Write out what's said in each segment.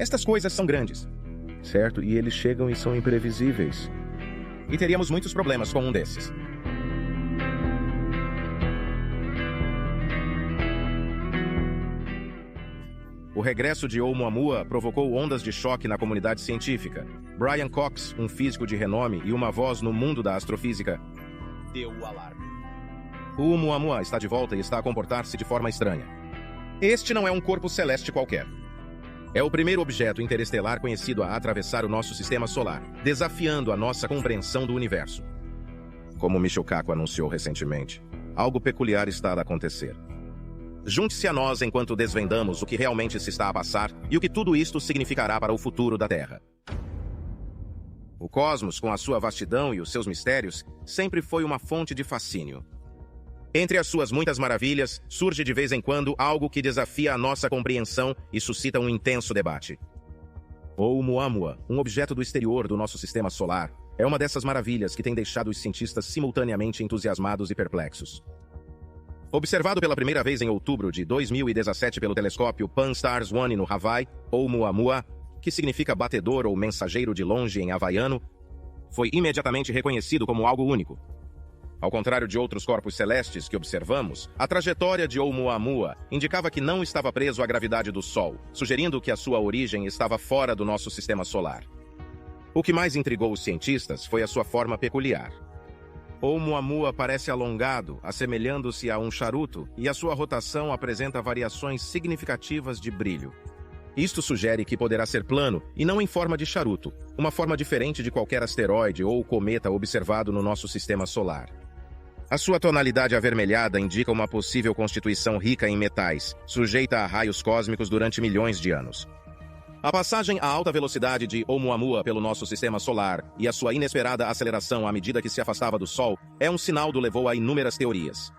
Estas coisas são grandes. Certo, e eles chegam e são imprevisíveis. E teríamos muitos problemas com um desses. O regresso de Oumuamua provocou ondas de choque na comunidade científica. Brian Cox, um físico de renome e uma voz no mundo da astrofísica, deu o alarme. O Oumuamua está de volta e está a comportar-se de forma estranha. Este não é um corpo celeste qualquer. É o primeiro objeto interestelar conhecido a atravessar o nosso sistema solar, desafiando a nossa compreensão do universo. Como Michio Kaku anunciou recentemente, algo peculiar está a acontecer. Junte-se a nós enquanto desvendamos o que realmente se está a passar e o que tudo isto significará para o futuro da Terra. O cosmos, com a sua vastidão e os seus mistérios, sempre foi uma fonte de fascínio. Entre as suas muitas maravilhas, surge de vez em quando algo que desafia a nossa compreensão e suscita um intenso debate. Oumuamua, um objeto do exterior do nosso sistema solar, é uma dessas maravilhas que tem deixado os cientistas simultaneamente entusiasmados e perplexos. Observado pela primeira vez em outubro de 2017 pelo telescópio Pan-STARRS-1 no Hawaii, Oumuamua, que significa batedor ou mensageiro de longe em havaiano, foi imediatamente reconhecido como algo único. Ao contrário de outros corpos celestes que observamos, a trajetória de Oumuamua indicava que não estava preso à gravidade do Sol, sugerindo que a sua origem estava fora do nosso sistema solar. O que mais intrigou os cientistas foi a sua forma peculiar. Oumuamua parece alongado, assemelhando-se a um charuto, e a sua rotação apresenta variações significativas de brilho. Isto sugere que poderá ser plano e não em forma de charuto, uma forma diferente de qualquer asteroide ou cometa observado no nosso sistema solar. A sua tonalidade avermelhada indica uma possível constituição rica em metais, sujeita a raios cósmicos durante milhões de anos. A passagem a alta velocidade de Oumuamua pelo nosso sistema solar e a sua inesperada aceleração à medida que se afastava do Sol é um sinal do levou a inúmeras teorias.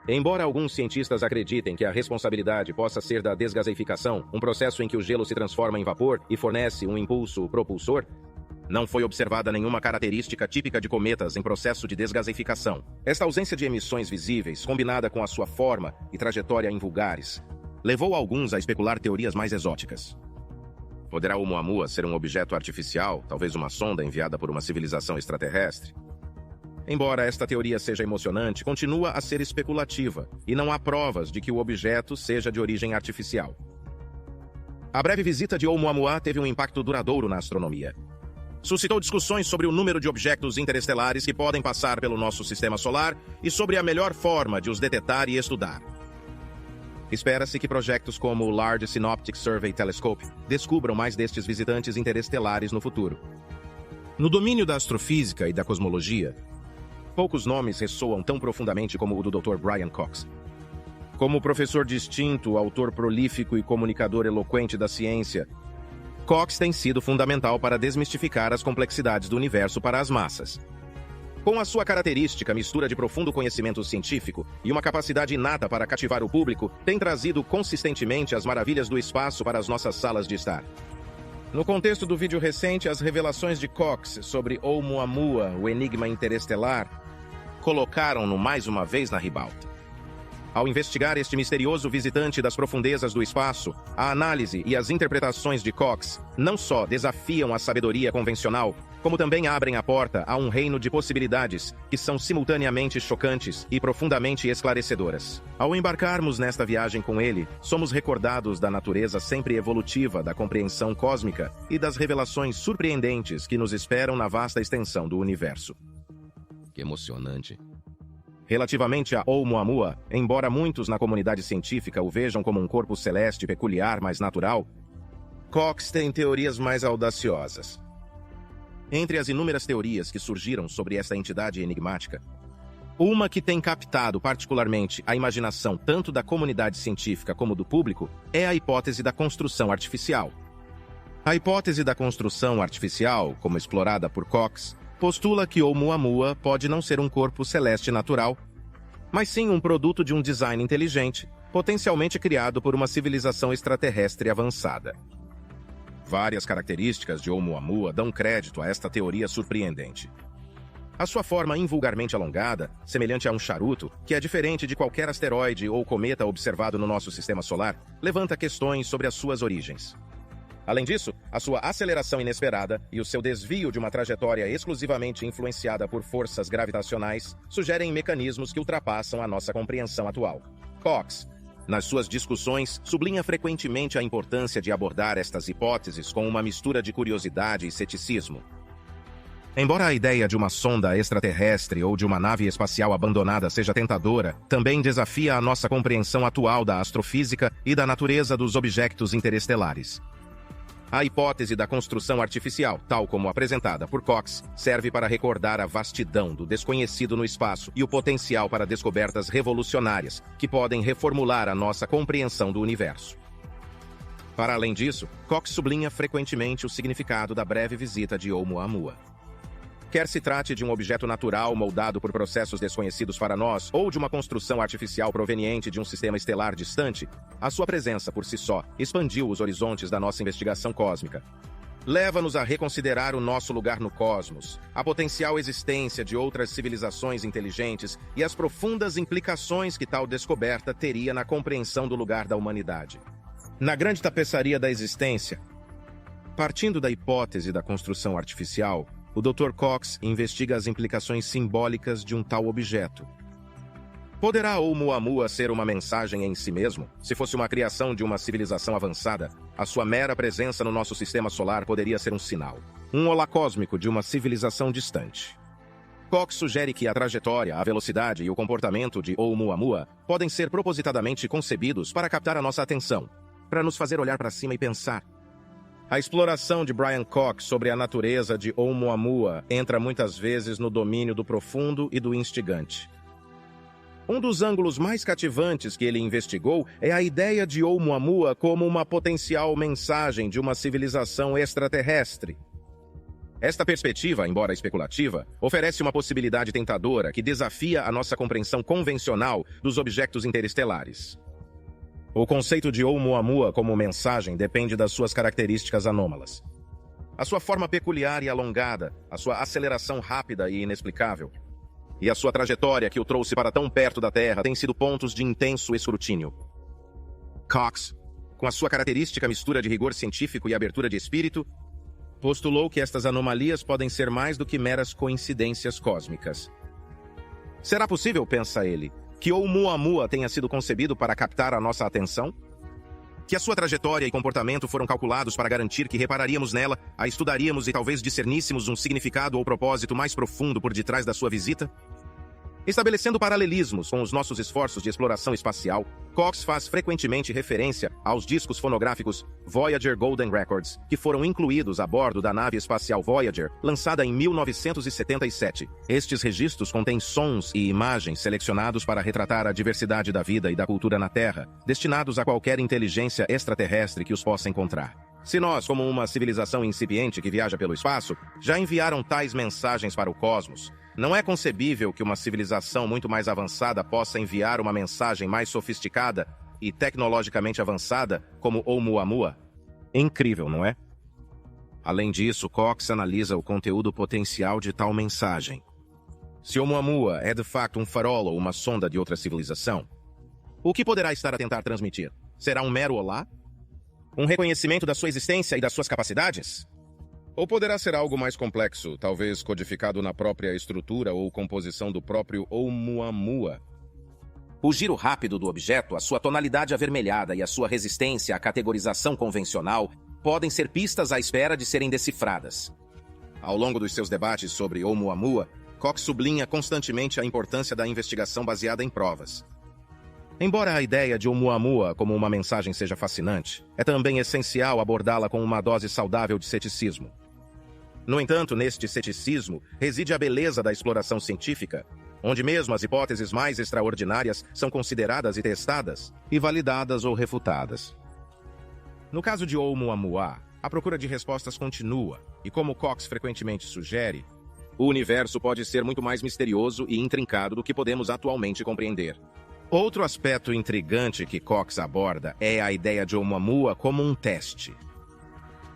Embora alguns cientistas acreditem que a responsabilidade possa ser da desgaseificação, um processo em que o gelo se transforma em vapor e fornece um impulso propulsor, não foi observada nenhuma característica típica de cometas em processo de desgaseificação. Esta ausência de emissões visíveis, combinada com a sua forma e trajetória invulgares, levou alguns a especular teorias mais exóticas. Poderá Oumuamua ser um objeto artificial, talvez uma sonda enviada por uma civilização extraterrestre? Embora esta teoria seja emocionante, continua a ser especulativa, e não há provas de que o objeto seja de origem artificial. A breve visita de Oumuamua teve um impacto duradouro na astronomia. Suscitou discussões sobre o número de objetos interestelares que podem passar pelo nosso sistema solar e sobre a melhor forma de os detetar e estudar. Espera-se que projetos como o Large Synoptic Survey Telescope descubram mais destes visitantes interestelares no futuro. No domínio da astrofísica e da cosmologia, poucos nomes ressoam tão profundamente como o do Dr. Brian Cox. Como professor distinto, autor prolífico e comunicador eloquente da ciência, Cox tem sido fundamental para desmistificar as complexidades do universo para as massas. Com a sua característica mistura de profundo conhecimento científico e uma capacidade inata para cativar o público, tem trazido consistentemente as maravilhas do espaço para as nossas salas de estar. No contexto do vídeo recente, as revelações de Cox sobre Oumuamua, o enigma interestelar, colocaram-no mais uma vez na ribalta. Ao investigar este misterioso visitante das profundezas do espaço, a análise e as interpretações de Cox não só desafiam a sabedoria convencional, como também abrem a porta a um reino de possibilidades que são simultaneamente chocantes e profundamente esclarecedoras. Ao embarcarmos nesta viagem com ele, somos recordados da natureza sempre evolutiva da compreensão cósmica e das revelações surpreendentes que nos esperam na vasta extensão do universo. Que emocionante! Relativamente a Oumuamua, embora muitos na comunidade científica o vejam como um corpo celeste peculiar, mas natural, Cox tem teorias mais audaciosas. Entre as inúmeras teorias que surgiram sobre esta entidade enigmática, uma que tem captado particularmente a imaginação tanto da comunidade científica como do público é a hipótese da construção artificial. A hipótese da construção artificial, como explorada por Cox, postula que Oumuamua pode não ser um corpo celeste natural, mas sim um produto de um design inteligente, potencialmente criado por uma civilização extraterrestre avançada. Várias características de Oumuamua dão crédito a esta teoria surpreendente. A sua forma invulgarmente alongada, semelhante a um charuto, que é diferente de qualquer asteroide ou cometa observado no nosso sistema solar, levanta questões sobre as suas origens. Além disso, a sua aceleração inesperada e o seu desvio de uma trajetória exclusivamente influenciada por forças gravitacionais sugerem mecanismos que ultrapassam a nossa compreensão atual. Cox, nas suas discussões, sublinha frequentemente a importância de abordar estas hipóteses com uma mistura de curiosidade e ceticismo. Embora a ideia de uma sonda extraterrestre ou de uma nave espacial abandonada seja tentadora, também desafia a nossa compreensão atual da astrofísica e da natureza dos objetos interestelares. A hipótese da construção artificial, tal como apresentada por Cox, serve para recordar a vastidão do desconhecido no espaço e o potencial para descobertas revolucionárias, que podem reformular a nossa compreensão do universo. Para além disso, Cox sublinha frequentemente o significado da breve visita de Oumuamua. Quer se trate de um objeto natural moldado por processos desconhecidos para nós ou de uma construção artificial proveniente de um sistema estelar distante, a sua presença por si só expandiu os horizontes da nossa investigação cósmica. Leva-nos a reconsiderar o nosso lugar no cosmos, a potencial existência de outras civilizações inteligentes e as profundas implicações que tal descoberta teria na compreensão do lugar da humanidade. Na grande tapeçaria da existência, partindo da hipótese da construção artificial, o Dr. Cox investiga as implicações simbólicas de um tal objeto. Poderá Oumuamua ser uma mensagem em si mesmo? Se fosse uma criação de uma civilização avançada, a sua mera presença no nosso sistema solar poderia ser um sinal, um olá cósmico de uma civilização distante. Cox sugere que a trajetória, a velocidade e o comportamento de Oumuamua podem ser propositadamente concebidos para captar a nossa atenção, para nos fazer olhar para cima e pensar. A exploração de Brian Cox sobre a natureza de Oumuamua entra muitas vezes no domínio do profundo e do instigante. Um dos ângulos mais cativantes que ele investigou é a ideia de Oumuamua como uma potencial mensagem de uma civilização extraterrestre. Esta perspectiva, embora especulativa, oferece uma possibilidade tentadora que desafia a nossa compreensão convencional dos objetos interestelares. O conceito de Oumuamua como mensagem depende das suas características anômalas. A sua forma peculiar e alongada, a sua aceleração rápida e inexplicável, e a sua trajetória que o trouxe para tão perto da Terra têm sido pontos de intenso escrutínio. Cox, com a sua característica mistura de rigor científico e abertura de espírito, postulou que estas anomalias podem ser mais do que meras coincidências cósmicas. Será possível, pensa ele, que Oumuamua tenha sido concebido para captar a nossa atenção? Que a sua trajetória e comportamento foram calculados para garantir que repararíamos nela, a estudaríamos e talvez discerníssemos um significado ou propósito mais profundo por detrás da sua visita? Estabelecendo paralelismos com os nossos esforços de exploração espacial, Cox faz frequentemente referência aos discos fonográficos Voyager Golden Records, que foram incluídos a bordo da nave espacial Voyager, lançada em 1977. Estes registros contêm sons e imagens selecionados para retratar a diversidade da vida e da cultura na Terra, destinados a qualquer inteligência extraterrestre que os possa encontrar. Se nós, como uma civilização incipiente que viaja pelo espaço, já enviaram tais mensagens para o cosmos, não é concebível que uma civilização muito mais avançada possa enviar uma mensagem mais sofisticada e tecnologicamente avançada como Oumuamua? Incrível, não é? Além disso, Cox analisa o conteúdo potencial de tal mensagem. Se Oumuamua é de facto um farol ou uma sonda de outra civilização, o que poderá estar a tentar transmitir? Será um mero olá? Um reconhecimento da sua existência e das suas capacidades? Ou poderá ser algo mais complexo, talvez codificado na própria estrutura ou composição do próprio Oumuamua? O giro rápido do objeto, a sua tonalidade avermelhada e a sua resistência à categorização convencional podem ser pistas à espera de serem decifradas. Ao longo dos seus debates sobre Oumuamua, Cox sublinha constantemente a importância da investigação baseada em provas. Embora a ideia de Oumuamua como uma mensagem seja fascinante, é também essencial abordá-la com uma dose saudável de ceticismo. No entanto, neste ceticismo reside a beleza da exploração científica, onde mesmo as hipóteses mais extraordinárias são consideradas e testadas, e validadas ou refutadas. No caso de Oumuamua, a procura de respostas continua, e como Cox frequentemente sugere, o universo pode ser muito mais misterioso e intrincado do que podemos atualmente compreender. Outro aspecto intrigante que Cox aborda é a ideia de Oumuamua como um teste.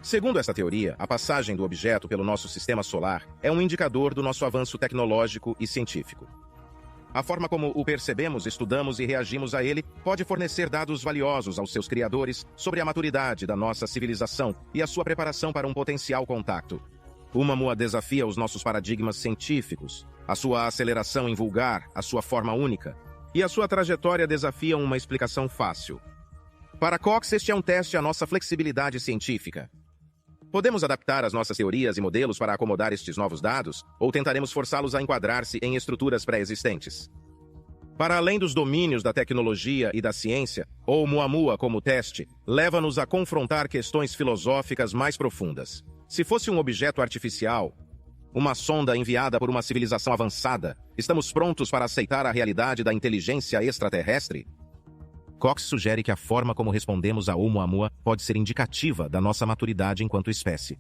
Segundo essa teoria, a passagem do objeto pelo nosso sistema solar é um indicador do nosso avanço tecnológico e científico. A forma como o percebemos, estudamos e reagimos a ele pode fornecer dados valiosos aos seus criadores sobre a maturidade da nossa civilização e a sua preparação para um potencial contato. Oumuamua desafia os nossos paradigmas científicos, a sua aceleração em vulgar, a sua forma única, e a sua trajetória desafiam uma explicação fácil. Para Cox, este é um teste à nossa flexibilidade científica. Podemos adaptar as nossas teorias e modelos para acomodar estes novos dados, ou tentaremos forçá-los a enquadrar-se em estruturas pré-existentes. Para além dos domínios da tecnologia e da ciência, Oumuamua como teste leva-nos a confrontar questões filosóficas mais profundas. Se fosse um objeto artificial, uma sonda enviada por uma civilização avançada, estamos prontos para aceitar a realidade da inteligência extraterrestre? Cox sugere que a forma como respondemos a Oumuamua pode ser indicativa da nossa maturidade enquanto espécie.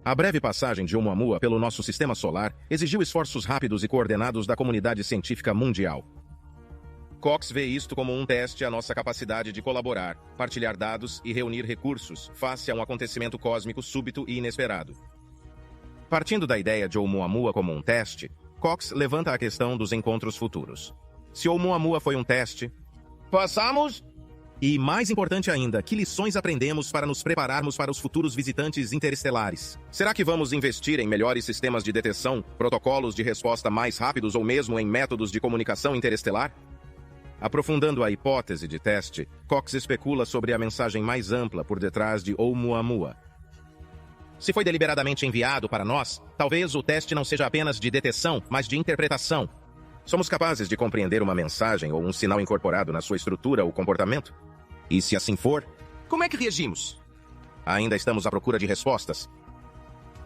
A breve passagem de Oumuamua pelo nosso sistema solar exigiu esforços rápidos e coordenados da comunidade científica mundial. Cox vê isto como um teste à nossa capacidade de colaborar, partilhar dados e reunir recursos face a um acontecimento cósmico súbito e inesperado. Partindo da ideia de Oumuamua como um teste, Cox levanta a questão dos encontros futuros. Se Oumuamua foi um teste, passamos? E, mais importante ainda, que lições aprendemos para nos prepararmos para os futuros visitantes interestelares? Será que vamos investir em melhores sistemas de detecção, protocolos de resposta mais rápidos ou mesmo em métodos de comunicação interestelar? Aprofundando a hipótese de teste, Cox especula sobre a mensagem mais ampla por detrás de Oumuamua. Se foi deliberadamente enviado para nós, talvez o teste não seja apenas de detecção, mas de interpretação. Somos capazes de compreender uma mensagem ou um sinal incorporado na sua estrutura ou comportamento? E se assim for, como é que reagimos? Ainda estamos à procura de respostas.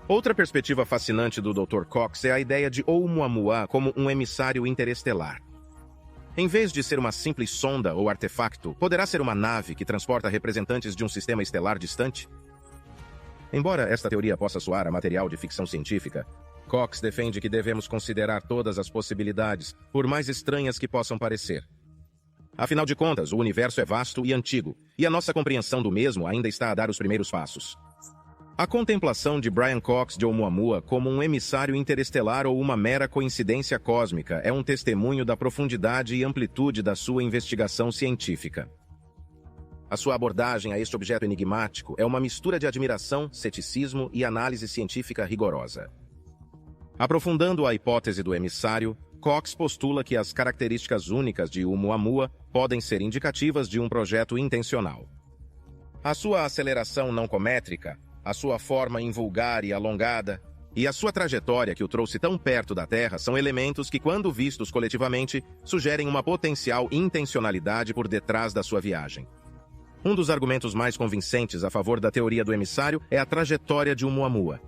Outra perspectiva fascinante do Dr. Cox é a ideia de Oumuamua como um emissário interestelar. Em vez de ser uma simples sonda ou artefacto, poderá ser uma nave que transporta representantes de um sistema estelar distante? Embora esta teoria possa soar a material de ficção científica, Cox defende que devemos considerar todas as possibilidades, por mais estranhas que possam parecer. Afinal de contas, o universo é vasto e antigo, e a nossa compreensão do mesmo ainda está a dar os primeiros passos. A contemplação de Brian Cox de Oumuamua como um emissário interestelar ou uma mera coincidência cósmica é um testemunho da profundidade e amplitude da sua investigação científica. A sua abordagem a este objeto enigmático é uma mistura de admiração, ceticismo e análise científica rigorosa. Aprofundando a hipótese do emissário, Cox postula que as características únicas de Oumuamua podem ser indicativas de um projeto intencional. A sua aceleração não cométrica, a sua forma invulgar e alongada, e a sua trajetória que o trouxe tão perto da Terra são elementos que, quando vistos coletivamente, sugerem uma potencial intencionalidade por detrás da sua viagem. Um dos argumentos mais convincentes a favor da teoria do emissário é a trajetória de Oumuamua.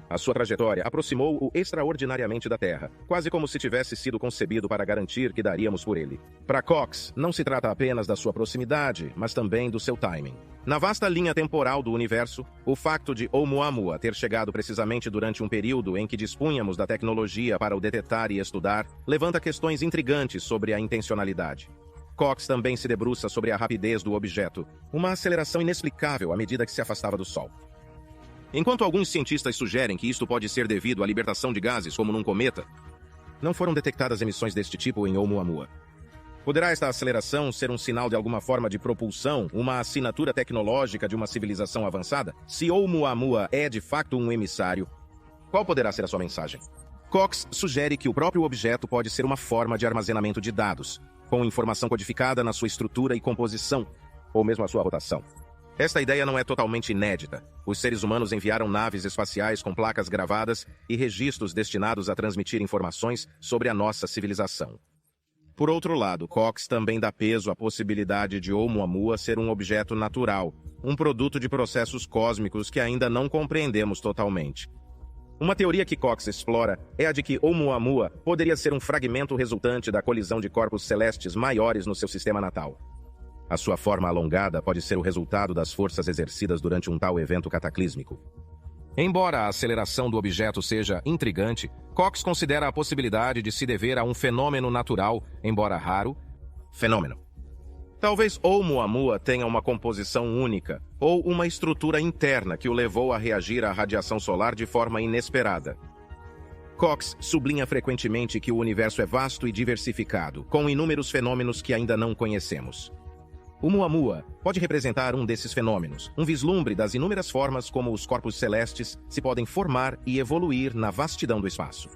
A sua trajetória aproximou-o extraordinariamente da Terra, quase como se tivesse sido concebido para garantir que daríamos por ele. Para Cox, não se trata apenas da sua proximidade, mas também do seu timing. Na vasta linha temporal do universo, o facto de Oumuamua ter chegado precisamente durante um período em que dispunhamos da tecnologia para o detectar e estudar, levanta questões intrigantes sobre a intencionalidade. Cox também se debruça sobre a rapidez do objeto, uma aceleração inexplicável à medida que se afastava do Sol. Enquanto alguns cientistas sugerem que isto pode ser devido à libertação de gases como num cometa, não foram detectadas emissões deste tipo em Oumuamua. Poderá esta aceleração ser um sinal de alguma forma de propulsão, uma assinatura tecnológica de uma civilização avançada? Se Oumuamua é de fato um emissário, qual poderá ser a sua mensagem? Cox sugere que o próprio objeto pode ser uma forma de armazenamento de dados, com informação codificada na sua estrutura e composição, ou mesmo a sua rotação. Esta ideia não é totalmente inédita. Os seres humanos enviaram naves espaciais com placas gravadas e registros destinados a transmitir informações sobre a nossa civilização. Por outro lado, Cox também dá peso à possibilidade de Oumuamua ser um objeto natural, um produto de processos cósmicos que ainda não compreendemos totalmente. Uma teoria que Cox explora é a de que Oumuamua poderia ser um fragmento resultante da colisão de corpos celestes maiores no seu sistema natal. A sua forma alongada pode ser o resultado das forças exercidas durante um tal evento cataclísmico. Embora a aceleração do objeto seja intrigante, Cox considera a possibilidade de se dever a um fenômeno natural, embora raro, fenômeno. Talvez Oumuamua tenha uma composição única, ou uma estrutura interna que o levou a reagir à radiação solar de forma inesperada. Cox sublinha frequentemente que o universo é vasto e diversificado, com inúmeros fenômenos que ainda não conhecemos. O Muamua pode representar um desses fenômenos, um vislumbre das inúmeras formas como os corpos celestes se podem formar e evoluir na vastidão do espaço.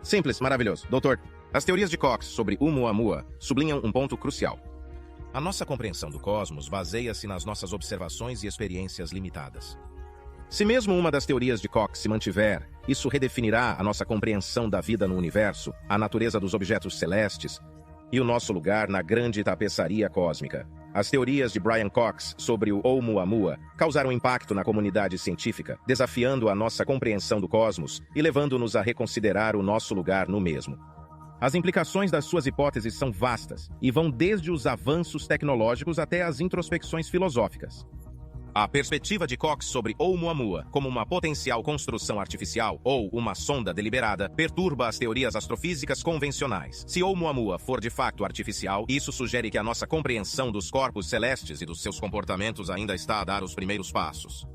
Simples, maravilhoso. Doutor, as teorias de Cox sobre o Muamua sublinham um ponto crucial. A nossa compreensão do cosmos baseia-se nas nossas observações e experiências limitadas. Se mesmo uma das teorias de Cox se mantiver, isso redefinirá a nossa compreensão da vida no universo, a natureza dos objetos celestes e o nosso lugar na grande tapeçaria cósmica. As teorias de Brian Cox sobre o Oumuamua causaram impacto na comunidade científica, desafiando a nossa compreensão do cosmos e levando-nos a reconsiderar o nosso lugar no mesmo. As implicações das suas hipóteses são vastas e vão desde os avanços tecnológicos até as introspecções filosóficas. A perspectiva de Cox sobre Oumuamua como uma potencial construção artificial ou uma sonda deliberada perturba as teorias astrofísicas convencionais. Se Oumuamua for de fato artificial, isso sugere que a nossa compreensão dos corpos celestes e dos seus comportamentos ainda está a dar os primeiros passos.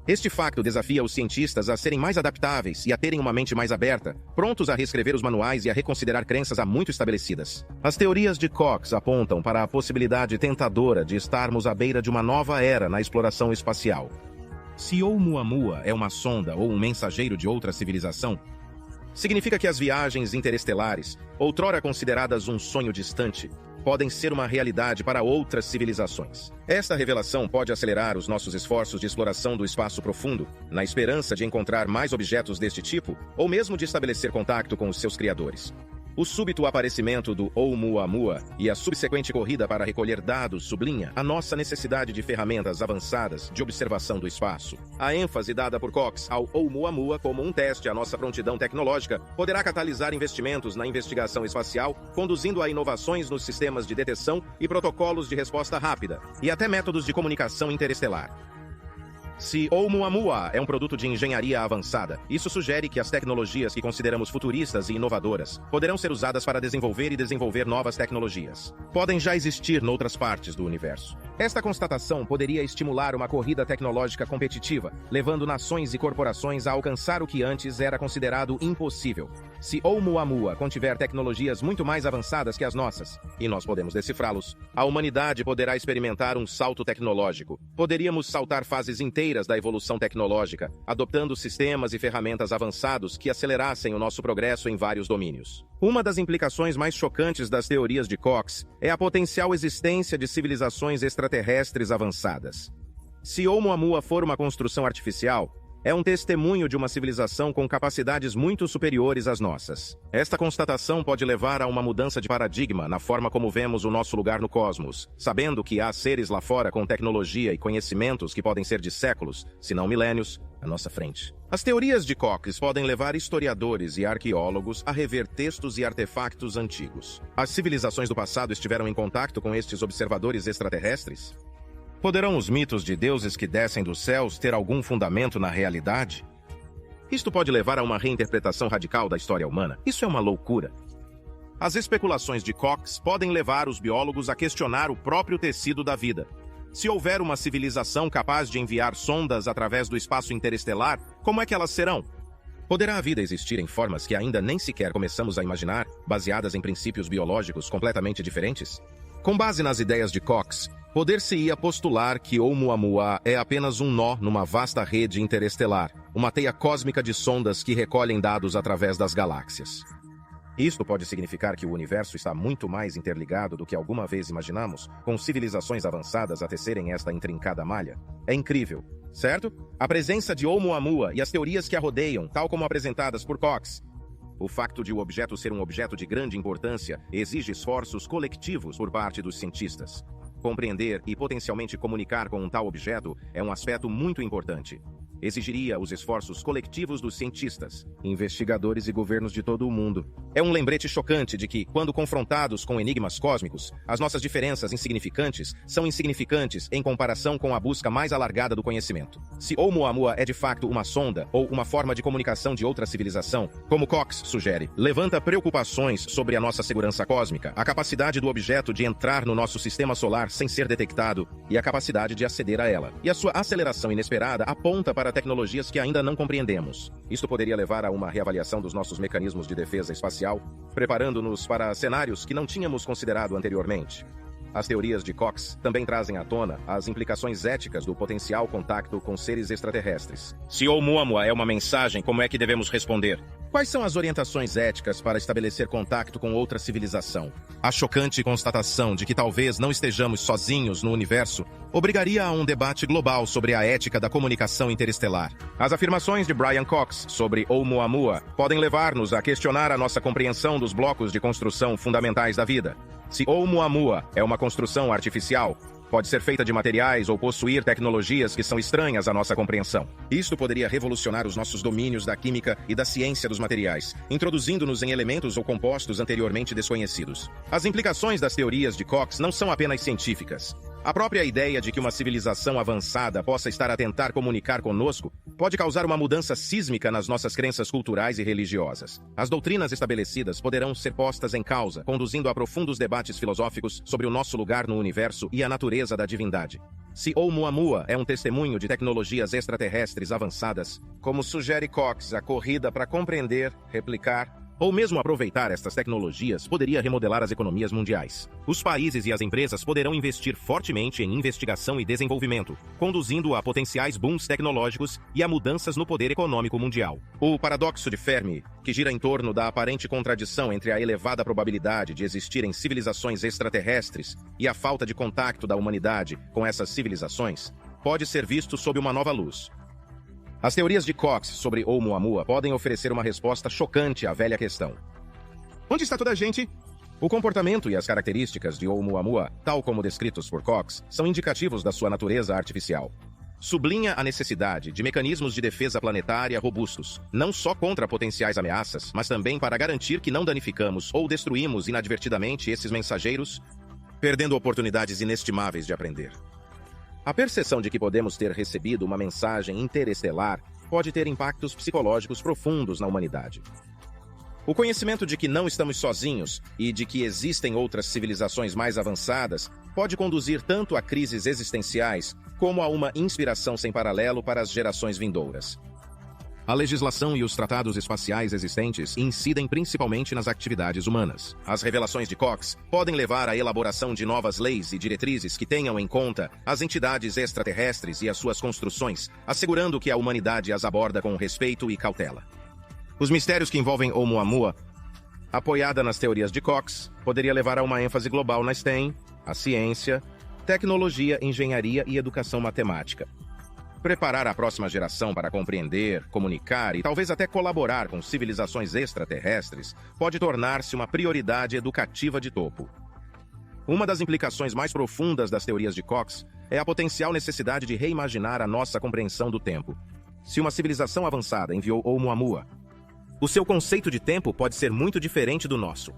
Este facto desafia os cientistas a serem mais adaptáveis e a terem uma mente mais aberta, prontos a reescrever os manuais e a reconsiderar crenças há muito estabelecidas. As teorias de Cox apontam para a possibilidade tentadora de estarmos à beira de uma nova era na exploração espacial. Se Oumuamua é uma sonda ou um mensageiro de outra civilização, significa que as viagens interestelares, outrora consideradas um sonho distante, podem ser uma realidade para outras civilizações. Esta revelação pode acelerar os nossos esforços de exploração do espaço profundo, na esperança de encontrar mais objetos deste tipo, ou mesmo de estabelecer contato com os seus criadores. O súbito aparecimento do Oumuamua e a subsequente corrida para recolher dados sublinha a nossa necessidade de ferramentas avançadas de observação do espaço. A ênfase dada por Cox ao Oumuamua como um teste à nossa prontidão tecnológica poderá catalisar investimentos na investigação espacial, conduzindo a inovações nos sistemas de detecção e protocolos de resposta rápida, e até métodos de comunicação interestelar. Se Oumuamua é um produto de engenharia avançada, isso sugere que as tecnologias que consideramos futuristas e inovadoras poderão ser usadas para desenvolver novas tecnologias. Podem já existir noutras partes do universo. Esta constatação poderia estimular uma corrida tecnológica competitiva, levando nações e corporações a alcançar o que antes era considerado impossível. Se Oumuamua contiver tecnologias muito mais avançadas que as nossas, e nós podemos decifrá-los, a humanidade poderá experimentar um salto tecnológico. Poderíamos saltar fases inteiras da evolução tecnológica, adotando sistemas e ferramentas avançados que acelerassem o nosso progresso em vários domínios. Uma das implicações mais chocantes das teorias de Cox é a potencial existência de civilizações extraterrestres avançadas. Se Oumuamua for uma construção artificial, é um testemunho de uma civilização com capacidades muito superiores às nossas. Esta constatação pode levar a uma mudança de paradigma na forma como vemos o nosso lugar no cosmos, sabendo que há seres lá fora com tecnologia e conhecimentos que podem ser de séculos, se não milênios, à nossa frente. As teorias de Cox podem levar historiadores e arqueólogos a rever textos e artefatos antigos. As civilizações do passado estiveram em contato com estes observadores extraterrestres? Poderão os mitos de deuses que descem dos céus ter algum fundamento na realidade? Isto pode levar a uma reinterpretação radical da história humana. Isso é uma loucura. As especulações de Cox podem levar os biólogos a questionar o próprio tecido da vida. Se houver uma civilização capaz de enviar sondas através do espaço interestelar, como é que elas serão? Poderá a vida existir em formas que ainda nem sequer começamos a imaginar, baseadas em princípios biológicos completamente diferentes? Com base nas ideias de Cox, poder-se-ia postular que Oumuamua é apenas um nó numa vasta rede interestelar, uma teia cósmica de sondas que recolhem dados através das galáxias. Isto pode significar que o universo está muito mais interligado do que alguma vez imaginamos, com civilizações avançadas a tecerem esta intrincada malha. É incrível, certo? A presença de Oumuamua e as teorias que a rodeiam, tal como apresentadas por Cox. O facto de o objeto ser um objeto de grande importância exige esforços coletivos por parte dos cientistas. Compreender e potencialmente comunicar com um tal objeto é um aspecto muito importante. Exigiria os esforços coletivos dos cientistas, investigadores e governos de todo o mundo. É um lembrete chocante de que, quando confrontados com enigmas cósmicos, as nossas diferenças insignificantes são insignificantes em comparação com a busca mais alargada do conhecimento. Se Oumuamua é de fato uma sonda ou uma forma de comunicação de outra civilização, como Cox sugere, levanta preocupações sobre a nossa segurança cósmica, a capacidade do objeto de entrar no nosso sistema solar sem ser detectado e a capacidade de aceder a ela. E a sua aceleração inesperada aponta para para tecnologias que ainda não compreendemos. Isto poderia levar a uma reavaliação dos nossos mecanismos de defesa espacial, preparando-nos para cenários que não tínhamos considerado anteriormente. As teorias de Cox também trazem à tona as implicações éticas do potencial contacto com seres extraterrestres. Se Oumuamua é uma mensagem, como é que devemos responder? Quais são as orientações éticas para estabelecer contato com outra civilização? A chocante constatação de que talvez não estejamos sozinhos no universo obrigaria a um debate global sobre a ética da comunicação interestelar. As afirmações de Brian Cox sobre Oumuamua podem levar-nos a questionar a nossa compreensão dos blocos de construção fundamentais da vida. Se Oumuamua é uma construção artificial, pode ser feita de materiais ou possuir tecnologias que são estranhas à nossa compreensão. Isto poderia revolucionar os nossos domínios da química e da ciência dos materiais, introduzindo-nos em elementos ou compostos anteriormente desconhecidos. As implicações das teorias de Cox não são apenas científicas. A própria ideia de que uma civilização avançada possa estar a tentar comunicar conosco pode causar uma mudança sísmica nas nossas crenças culturais e religiosas. As doutrinas estabelecidas poderão ser postas em causa, conduzindo a profundos debates filosóficos sobre o nosso lugar no universo e a natureza da divindade. Se Oumuamua é um testemunho de tecnologias extraterrestres avançadas, como sugere Cox, a corrida para compreender, replicar, ou mesmo aproveitar estas tecnologias poderia remodelar as economias mundiais. Os países e as empresas poderão investir fortemente em investigação e desenvolvimento, conduzindo a potenciais booms tecnológicos e a mudanças no poder econômico mundial. O paradoxo de Fermi, que gira em torno da aparente contradição entre a elevada probabilidade de existirem civilizações extraterrestres e a falta de contato da humanidade com essas civilizações, pode ser visto sob uma nova luz. As teorias de Cox sobre Oumuamua podem oferecer uma resposta chocante à velha questão. Onde está toda a gente? O comportamento e as características de Oumuamua, tal como descritos por Cox, são indicativos da sua natureza artificial. Sublinha a necessidade de mecanismos de defesa planetária robustos, não só contra potenciais ameaças, mas também para garantir que não danificamos ou destruímos inadvertidamente esses mensageiros, perdendo oportunidades inestimáveis de aprender. A percepção de que podemos ter recebido uma mensagem interestelar pode ter impactos psicológicos profundos na humanidade. O conhecimento de que não estamos sozinhos e de que existem outras civilizações mais avançadas pode conduzir tanto a crises existenciais como a uma inspiração sem paralelo para as gerações vindouras. A legislação e os tratados espaciais existentes incidem principalmente nas atividades humanas. As revelações de Cox podem levar à elaboração de novas leis e diretrizes que tenham em conta as entidades extraterrestres e as suas construções, assegurando que a humanidade as aborda com respeito e cautela. Os mistérios que envolvem Oumuamua, apoiada nas teorias de Cox, poderia levar a uma ênfase global na STEM, a ciência, tecnologia, engenharia e educação matemática. Preparar a próxima geração para compreender, comunicar e talvez até colaborar com civilizações extraterrestres pode tornar-se uma prioridade educativa de topo. Uma das implicações mais profundas das teorias de Cox é a potencial necessidade de reimaginar a nossa compreensão do tempo. Se uma civilização avançada enviou Oumuamua, o seu conceito de tempo pode ser muito diferente do nosso.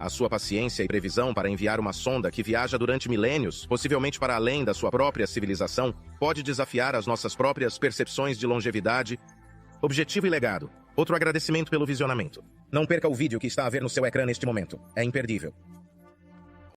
A sua paciência e previsão para enviar uma sonda que viaja durante milênios, possivelmente para além da sua própria civilização, pode desafiar as nossas próprias percepções de longevidade, objetivo e legado. Outro agradecimento pelo visionamento. Não perca o vídeo que está a ver no seu ecrã neste momento. É imperdível.